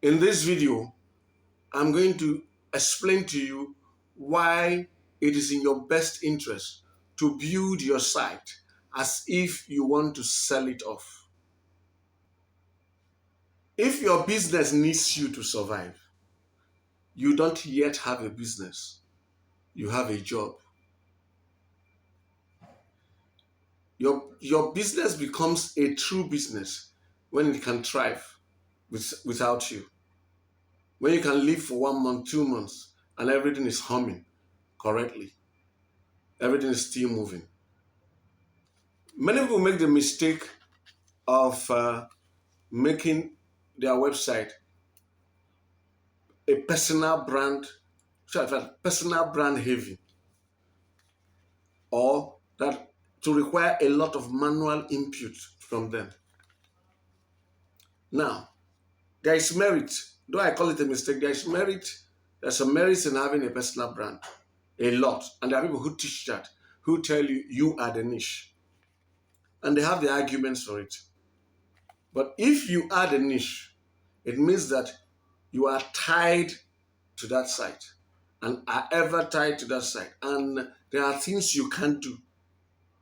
In this video, I'm going to explain to you why it is in your best interest to build your site as if you want to sell it off. If your business needs you to survive, you don't yet have a business, you have a job. Your business becomes a true business when it can thrive without you. When you can live for 1 month, 2 months, and everything is humming correctly. Everything is still moving. Many people make the mistake of making their website a personal brand, personal brand heavy, or that to require a lot of manual input from them. Now, there is merit, though I call it a mistake, there is merit, there's a merit in having a personal brand, a lot. And there are people who teach that, who tell you you are the niche. And they have the arguments for it. But if you are the niche, it means that you are tied to that site and are ever tied to that site. And there are things you can't do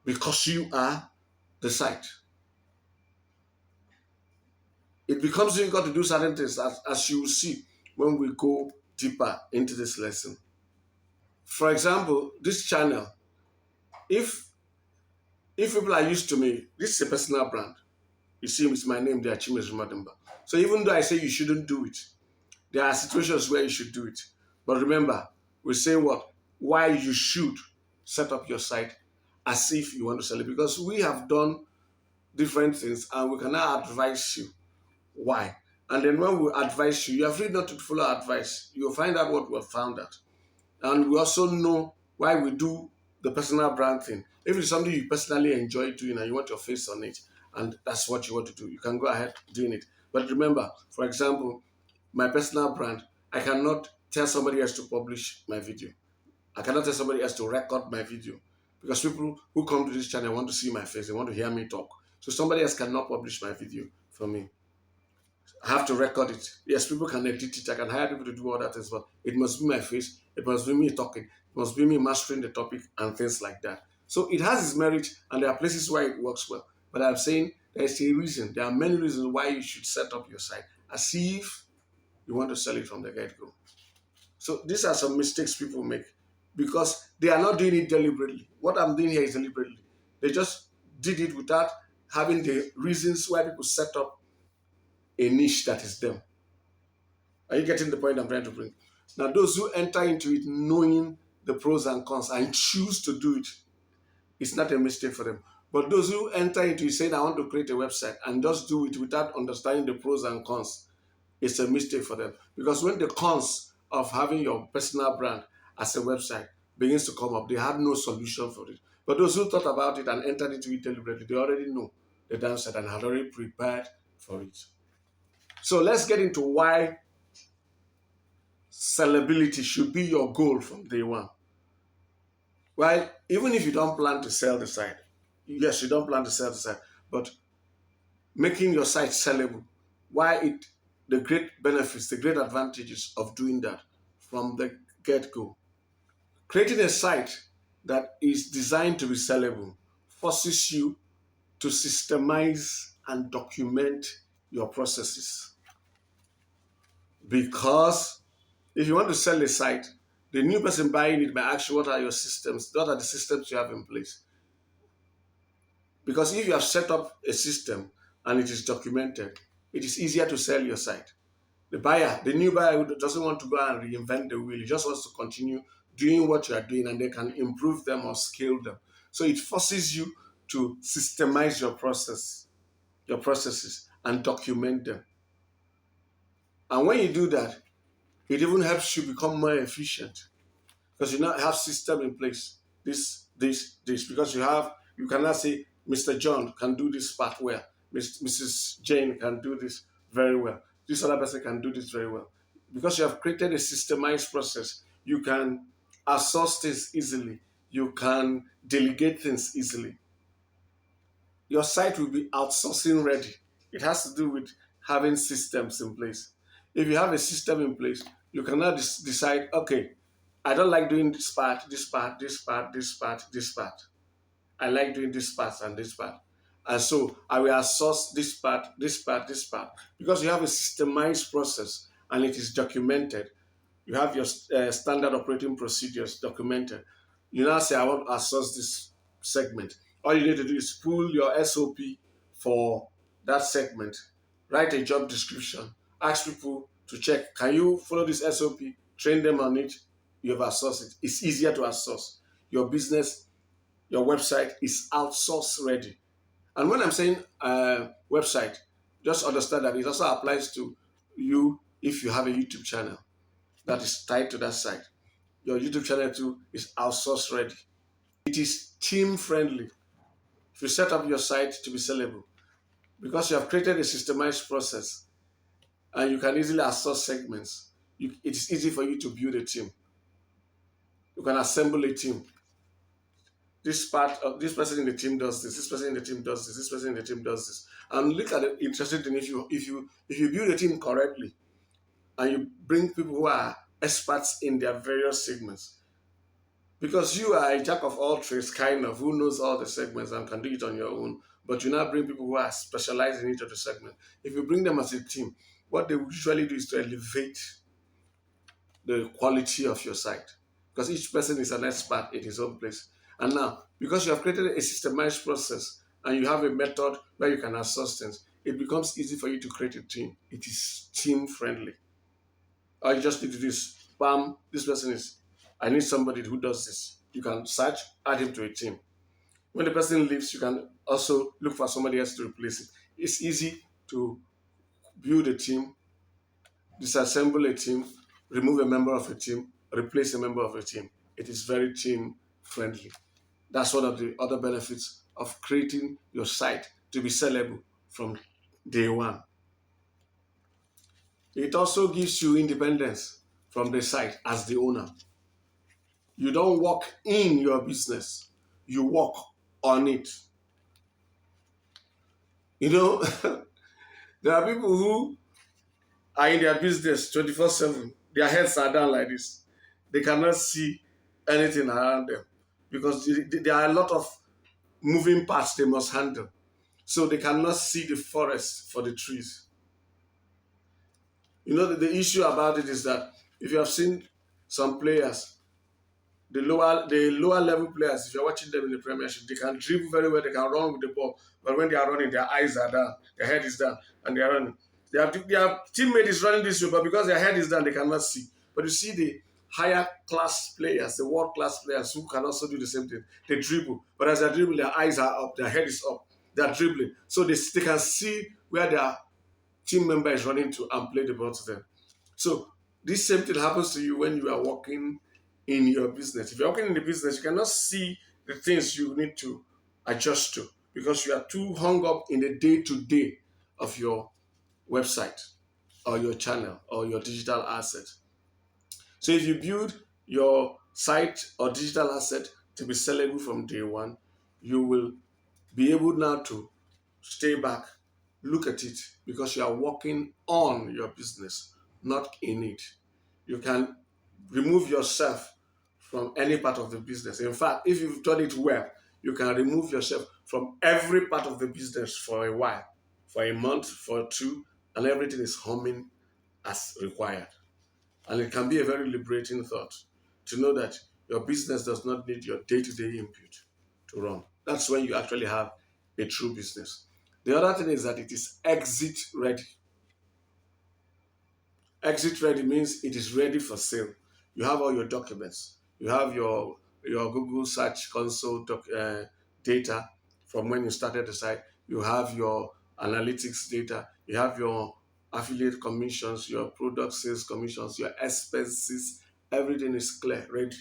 because you are the site. It becomes difficult to do certain things, as you will see when we go deeper into this lesson. For example, this channel, if people are used to me, this is a personal brand. You see, it's my name there, Chimes Rumadimba. So even though I say you shouldn't do it, there are situations where you should do it. But remember, we say what? Why you should set up your site as if you want to sell it. Because we have done different things and we can now advise you why. And then when we advise you, you are free not to follow advice. You'll find out what we have found out. And we also know why we do the personal brand thing. If it's something you personally enjoy doing and you want your face on it, and that's what you want to do, you can go ahead doing it. But remember, for example, my personal brand, I cannot tell somebody else to publish my video. I cannot tell somebody else to record my video because people who come to this channel want to see my face, they want to hear me talk. So somebody else cannot publish my video for me. I have to record it. Yes, people can edit it. I can hire people to do other things, but it must be my face. It must be me talking. It must be me mastering the topic and things like that. So it has its merit, and there are places where it works well. But I'm saying there is a reason. There are many reasons why you should set up your site as if you want to sell it from the get-go. So these are some mistakes people make because they are not doing it deliberately. What I'm doing here is deliberately. They just did it without having the reasons why people set up a niche that is them. Are you getting the point I'm trying to bring? Now, those who enter into it knowing the pros and cons and choose to do it, it's not a mistake for them. But those who enter into it saying, I want to create a website and just do it without understanding the pros and cons, it's a mistake for them. Because when the cons of having your personal brand as a website begins to come up, they have no solution for it. But those who thought about it and entered into it deliberately, they already know the downside and had already prepared for it. So let's get into why sellability should be your goal from day one. Well, even if you don't plan to sell the site, yes, you don't plan to sell the site, but making your site sellable, the great benefits, the great advantages of doing that from the get-go. Creating a site that is designed to be sellable forces you to systemize and document your processes. Because if you want to sell a site, the new person buying it may ask you, what are your systems? What are the systems you have in place? Because if you have set up a system and it is documented, it is easier to sell your site. The new buyer who doesn't want to go and reinvent the wheel, he just wants to continue doing what you are doing and they can improve them or scale them. So it forces you to systemize your processes and document them. And when you do that, it even helps you become more efficient because you now have system in place. This, because you cannot say Mr. John can do this part well. Mrs. Jane can do this very well. This other person can do this very well. Because you have created a systemized process, you can outsource things easily. You can delegate things easily. Your site will be outsourcing ready. It has to do with having systems in place. If you have a system in place, you can now decide, okay, I don't like doing this part, this part, this part, this part, this part. I like doing this part and this part. And so I will outsource this part, this part, this part. Because you have a systemized process and it is documented. You have your standard operating procedures documented. You now say, I want to outsource this segment. All you need to do is pull your SOP for that segment, write a job description, ask people to check, can you follow this SOP, train them on it, you have outsourced it. It's easier to outsource. Your business, your website is outsource ready. And when I'm saying website, just understand that it also applies to you if you have a YouTube channel that is tied to that site. Your YouTube channel too is outsource ready. It is team friendly. If you set up your site to be sellable, because you have created a systemized process and you can easily outsource segments, it is easy for you to build a team. You can assemble a team. This part of this person in the team does this person in the team does this person in the team does this. And look at the interesting thing, if you build a team correctly and you bring people who are experts in their various segments, because you are a jack of all trades, kind of, who knows all the segments and can do it on your own, but you now bring people who are specialized in each of the segments. If you bring them as a team, what they usually do is to elevate the quality of your site, because each person is an expert in his own place. And now, because you have created a systemized process and you have a method where you can outsource things, it becomes easy for you to create a team. It is team friendly. All you just need to do is, bam, this person is, I need somebody who does this. You can search, add him to a team. When the person leaves, you can also look for somebody else to replace it. It's easy to build a team, disassemble a team, remove a member of a team, replace a member of a team. It is very team friendly. That's one of the other benefits of creating your site to be sellable from day one. It also gives you independence from the site as the owner. You don't work in your business, you work on it. You know, there are people who are in their business 24/7. Their heads are down like this. They cannot see anything around them because there are a lot of moving parts they must handle. So they cannot see the forest for the trees. You know, the issue about it is that if you have seen some players, the lower level players, if you're watching them in the Premiership, they can dribble very well, they can run with the ball, but when they are running, their eyes are down, their head is down, and they are running. Their teammate is running this way, but because their head is down, they cannot see. But you see the higher class players, the world class players who can also do the same thing. They dribble, but as they dribble, their eyes are up, their head is up, they are dribbling. So they can see where their team member is running to and play the ball to them. So this same thing happens to you when you are working in your business. If you're working in the business, you cannot see the things you need to adjust to because you are too hung up in the day-to-day of your website or your channel or your digital asset. So if you build your site or digital asset to be sellable from day one, you will be able now to stay back, look at it because you are working on your business, not in it. You can remove yourself from any part of the business. In fact, if you've done it well, you can remove yourself from every part of the business for a while, for a month, for two, and everything is humming as required. And it can be a very liberating thought to know that your business does not need your day-to-day input to run. That's when you actually have a true business. The other thing is that it is exit ready. Exit ready means it is ready for sale. You have all your documents. You have your Google Search Console data from when you started the site. You have your analytics data. You have your affiliate commissions, your product sales commissions, your expenses. Everything is clear, ready.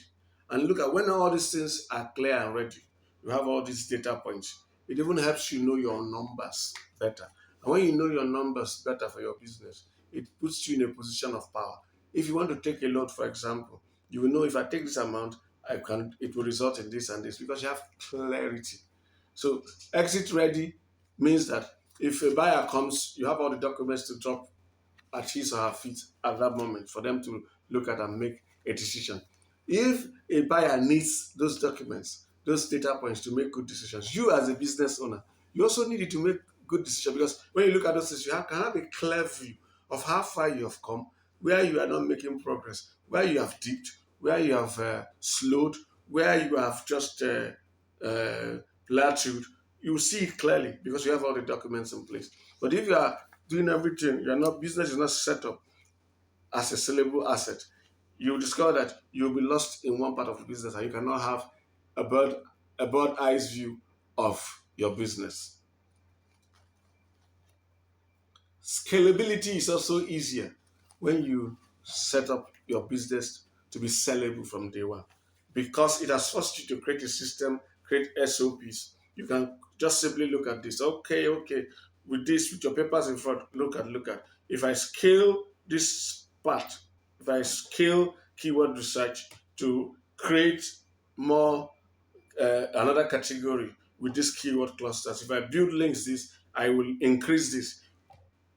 And look at when all these things are clear and ready, you have all these data points. It even helps you know your numbers better. And when you know your numbers better for your business, it puts you in a position of power. If you want to take a load, for example, you will know if I take this amount, it will result in this and this because you have clarity. So exit ready means that if a buyer comes, you have all the documents to drop at his or her feet at that moment for them to look at and make a decision. If a buyer needs those documents, those data points to make good decisions, you as a business owner, you also need it to make good decisions, because when you look at those things, can have a clear view of how far you have come, where you are not making progress, where you have dipped, where you have slowed, where you have just plateaued. You see it clearly because you have all the documents in place. But if you are doing everything, you're not business is not set up as a sellable asset, you discover that you'll be lost in one part of the business and you cannot have a bird eyes view of your business. Scalability is also easier when you set up your business to be sellable from day one, because it has forced you to create a system, create SOPs. You can just simply look at this. Okay, with this, with your papers in front, look at. If I scale this part, if I scale keyword research to create more another category with these keyword clusters, if I build links this, I will increase this.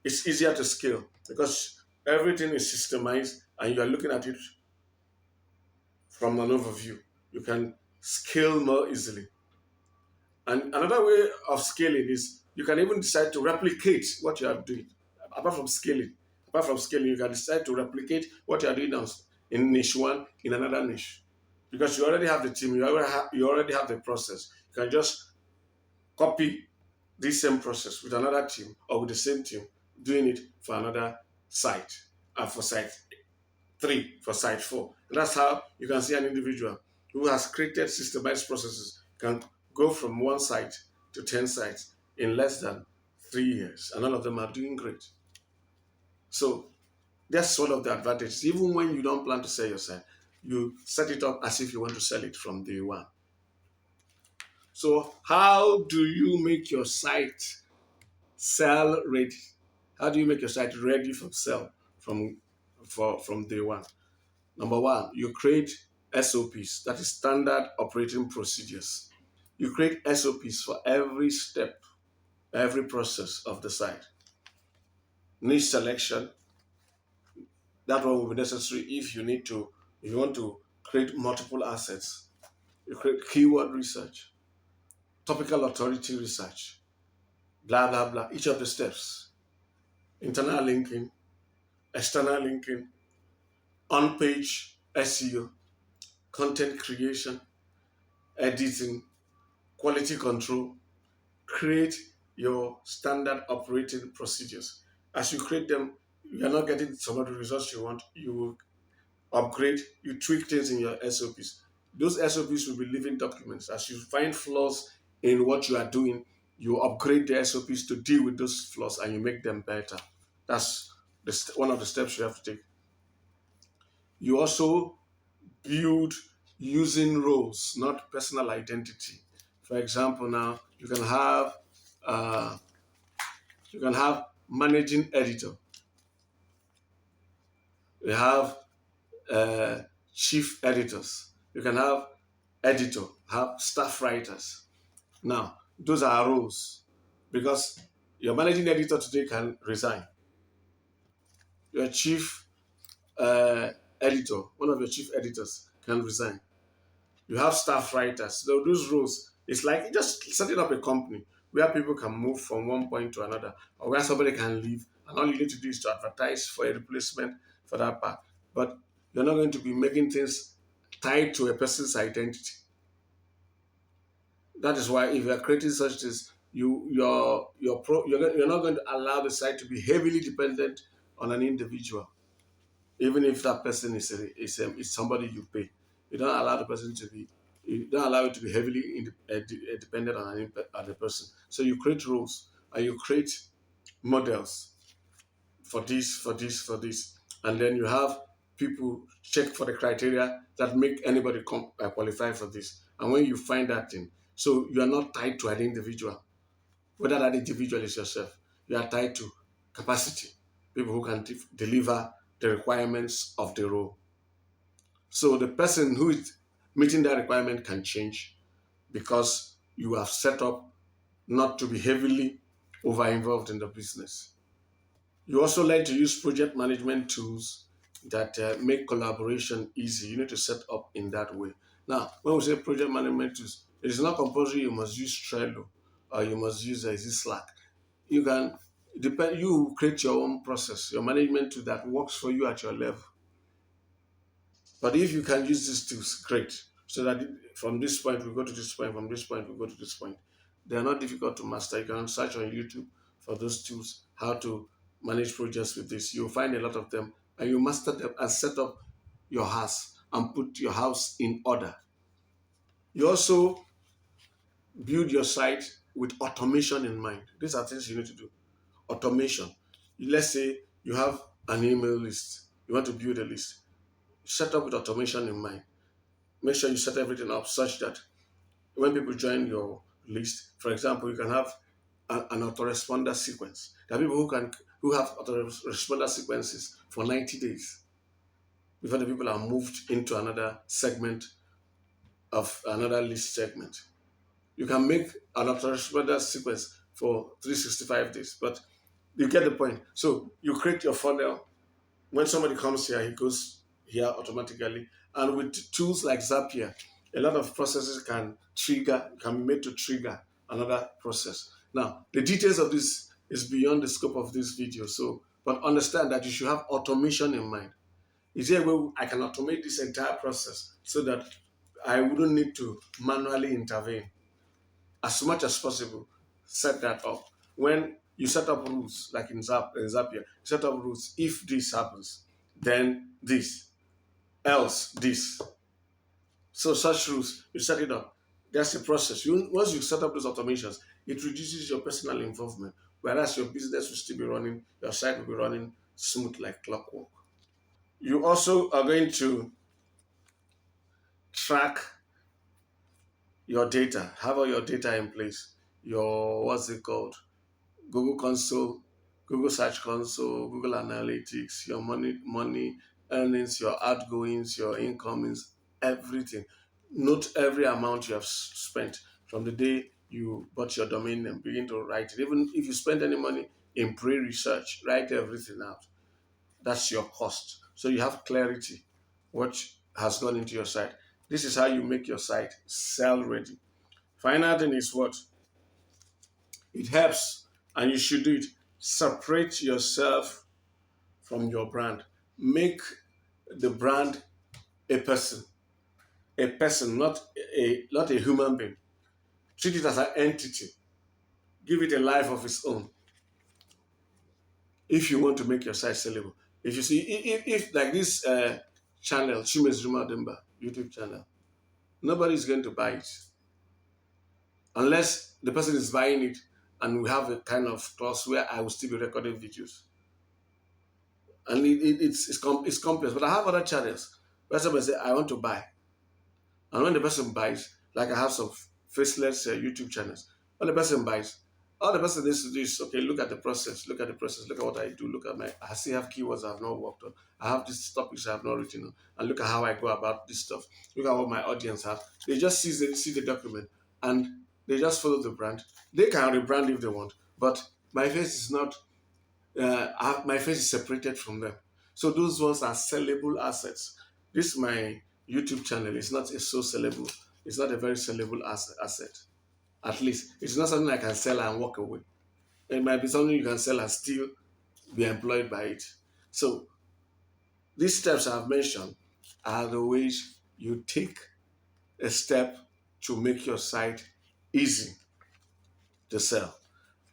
It's easier to scale because everything is systemized and you are looking at it from an overview. You can scale more easily. And another way of scaling is you can even decide to replicate what you are doing. Apart from scaling, you can decide to replicate what you are doing now in niche one in another niche, because you already have the team, you already have the process. You can just copy this same process with another team or with the same team doing it for another site, and for site 3, for site 4. And that's how you can see an individual who has created systemized processes can go from one site to 10 sites in less than 3 years, and all of them are doing great. So that's one of the advantages. Even when you don't plan to sell your site, you set it up as if you want to sell it from day one. So how do you make your site sell ready? How do you make your site ready for sale from day one? Number one, you create SOPs, that is standard operating procedures. You create SOPs for every step, every process of the site. Niche selection, that one will be necessary if you want to create multiple assets. You create keyword research, topical authority research, blah, blah, blah, each of the steps. Internal linking, external linking, on-page SEO, content creation, editing, quality control. Create your standard operating procedures. As you create them, you're not getting some of the results you want. You will upgrade, you tweak things in your SOPs. Those SOPs will be living documents. As you find flaws in what you are doing, you upgrade the SOPs to deal with those flaws and you make them better. That's one of the steps you have to take. You also build using roles, not personal identity. For example, now uh, you can have managing editor. You have uh, chief editors. You can have editor, have staff writers. Now, those are roles, because your managing editor today can resign. Your chief uh, editor, one of your chief editors, can resign. You have staff writers. So those roles, it's like just setting up a company where people can move from one point to another, or where somebody can leave, and all you need to do is to advertise for a replacement for that part. But you're not going to be making things tied to a person's identity. That is why if you are creating such things, you're not going to allow the site to be heavily dependent on an individual, even if that person is somebody you pay. You don't allow the person to be you don't allow it to be heavily dependent on the person. So you create rules and you create models for this, and then you have people check for the criteria that make anybody qualify for this. And when you find that thing, so you are not tied to an individual, whether that individual is yourself. You are tied to capacity, people who can deliver the requirements of the role. So the person who is meeting that requirement can change because you have set up not to be heavily over involved in the business. You also learn to use project management tools that make collaboration easy. You need to set up in that way. Now, when we say project management tools, it is not compulsory you must use Trello or you must use is it Slack. You can depend. You create your own process, your management tool that works for you at your level. But if you can use these tools, great. So that from this point we go to this point, from this point we go to this point. They are not difficult to master. You can search on YouTube for those tools, how to manage projects with this. You'll find a lot of them and you master them and set up your house and put your house in order. You also build your site with automation in mind. These are things you need to do. Automation. Let's say you have an email list. You want to build a list. Set up with automation in mind. Make sure you set everything up such that when people join your list, for example, you can have an autoresponder sequence. There are people who have autoresponder sequences for 90 days before the people are moved into another segment of another list segment. You can make an autoresponder sequence for 365 days, but you get the point. So you create your funnel. When somebody comes here, he goes here automatically. And with tools like Zapier, a lot of processes can be made to trigger another process. Now, the details of this is beyond the scope of this video. So, but understand that you should have automation in mind. Is there a way I can automate this entire process so that I wouldn't need to manually intervene? As much as possible, set that up. When you set up rules, like in Zapier, you set up rules. If this happens, then this, else this. So such rules, you set it up. That's the process. Once you set up those automations, it reduces your personal involvement. Whereas your business will still be running, your site will be running smooth like clockwork. You also are going to track your data, have all your data in place. Your, what's it called? Google Console, Google Search Console, Google Analytics, your money earnings, your outgoings, your incomings, everything. Note every amount you have spent from the day you bought your domain and begin to write it. Even if you spend any money in pre-research, write everything out. That's your cost. So you have clarity what has gone into your site. This is how you make your site sell ready. Final thing is what? It helps, and you should do it. Separate yourself from your brand. Make the brand a person, not a human being. Treat it as an entity. Give it a life of its own. If you want to make your site sellable, if you see, if like this channel, Chimez Ruma Demba YouTube channel, nobody is going to buy it unless the person is buying it, and we have a kind of clause where I will still be recording videos. And it's complex. But I have other channels where somebody say, I want to buy. And when the person buys, like I have some faceless YouTube channels, when the person buys, all the person needs to do is, okay, look at the process, look at the process, look at what I do, look at I still have keywords I have not worked on. I have these topics I have not written on. And look at how I go about this stuff. Look at what my audience have. They just see the document and they just follow the brand. They can rebrand if they want, but my face is not my face is separated from them. So those ones are sellable assets. This my YouTube channel is not a so sellable. It's not a very sellable asset. At least it's not something I can sell and walk away. It might be something you can sell and still be employed by it. So these steps I've mentioned are the ways you take a step to make your site easy to sell,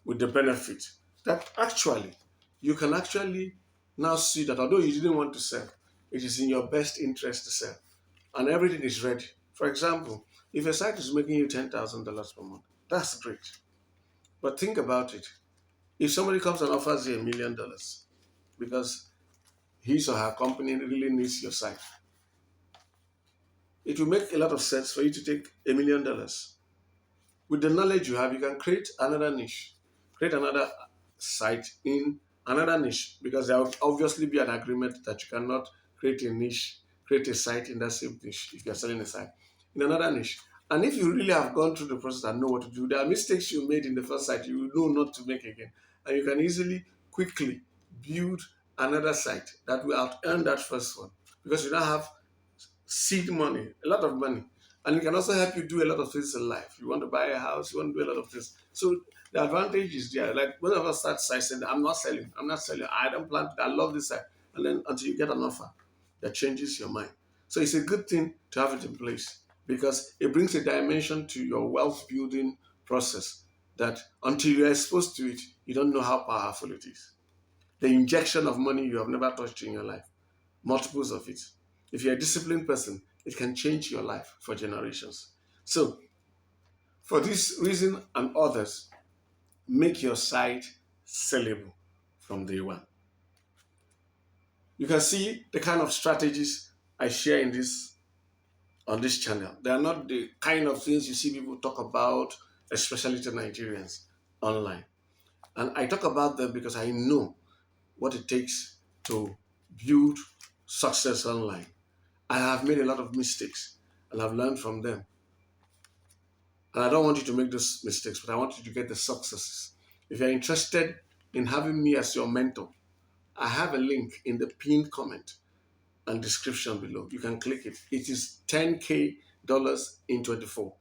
with the benefit that actually you can actually now see that although you didn't want to sell, it is in your best interest to sell, and everything is ready. For example, if a site is making you $10,000 per month, that's great. But think about it. If somebody comes and offers you $1 million because his or her company really needs your site, it will make a lot of sense for you to take $1 million. With the knowledge you have, you can create another niche, create another site in another niche, because there will obviously be an agreement that you cannot create a niche, create a site in that same niche if you're selling a site in another niche. And if you really have gone through the process and know what to do, there are mistakes you made in the first site you know not to make again. And you can easily, quickly build another site that will out earn that first one, because you now have seed money, a lot of money. And it can also help you do a lot of things in life. You want to buy a house, you want to do a lot of things. So the advantage is there. Like when I start saying, I'm not selling, I don't plan to, I love this site. And then until you get an offer that changes your mind. So it's a good thing to have it in place, because it brings a dimension to your wealth building process that until you're exposed to it, you don't know how powerful it is. The injection of money you have never touched in your life, multiples of it. If you're a disciplined person, it can change your life for generations. So, for this reason and others, make your site sellable from day one. You can see the kind of strategies I share in this on this channel. They are not the kind of things you see people talk about, especially to Nigerians online. And I talk about them because I know what it takes to build success online. I have made a lot of mistakes and I've learned from them. And I don't want you to make those mistakes, but I want you to get the successes. If you're interested in having me as your mentor, I have a link in the pinned comment and description below. You can click it. It is $10K in 24.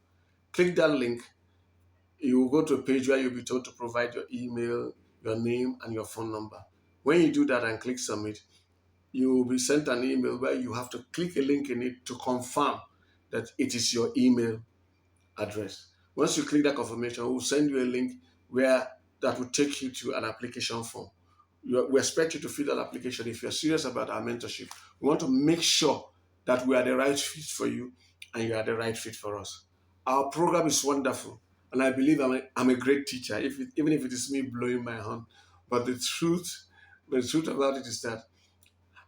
Click that link. You will go to a page where you'll be told to provide your email, your name, and your phone number. When you do that and click submit, you will be sent an email where you have to click a link in it to confirm that it is your email address. Once you click that confirmation, we'll send you a link where that will take you to an application form. We expect you to fill that application if you're serious about our mentorship. We want to make sure that we are the right fit for you and you are the right fit for us. Our program is wonderful, and I believe I'm a great teacher, even if it is me blowing my horn. But the truth about it is that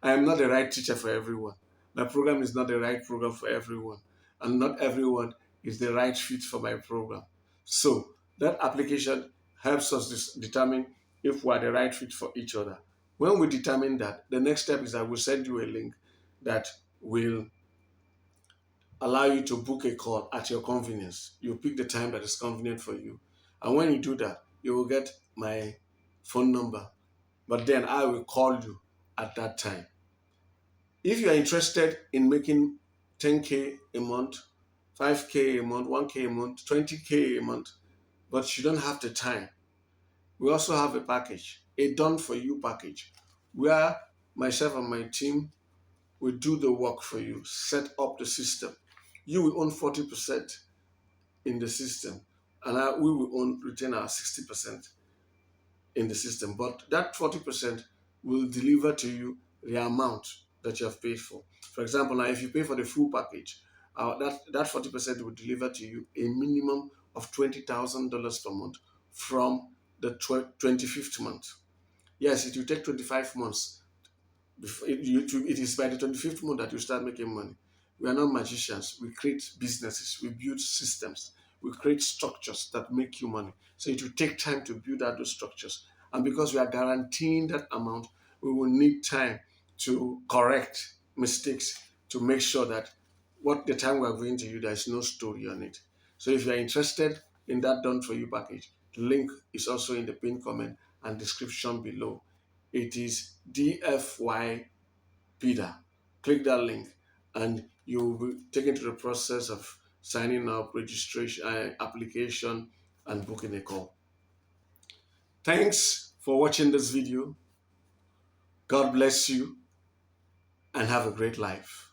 I am not the right teacher for everyone. My program is not the right program for everyone. And not everyone is the right fit for my program. So that application helps us determine if we are the right fit for each other. When we determine that, the next step is I will send you a link that will allow you to book a call at your convenience. You pick the time that is convenient for you. And when you do that, you will get my phone number. But then I will call you at that time. If you are interested in making 10K a month, 5K a month, 1K a month, 20K a month, but you don't have the time, we also have a package, a done for you package, where myself and my team will do the work for you, set up the system. You will own 40% in the system, and we will retain our 60% in the system. But that 40% will deliver to you the amount that you have paid for. For example, now if you pay for the full package, that 40% will deliver to you a minimum of $20,000 per month from the 25th month. Yes, it will take 25 months. It is by the 25th month that you start making money. We are not magicians. We create businesses. We build systems. We create structures that make you money. So it will take time to build out those structures. And because we are guaranteeing that amount, we will need time to correct mistakes to make sure that what the time we are going to you, there is no story on it. So if you are interested in that done for you package, the link is also in the pinned comment and description below. It is DFY-PIDA. Click that link and you will be taken to the process of signing up, registration, application, and booking a call. Thanks for watching this video. God bless you and have a great life.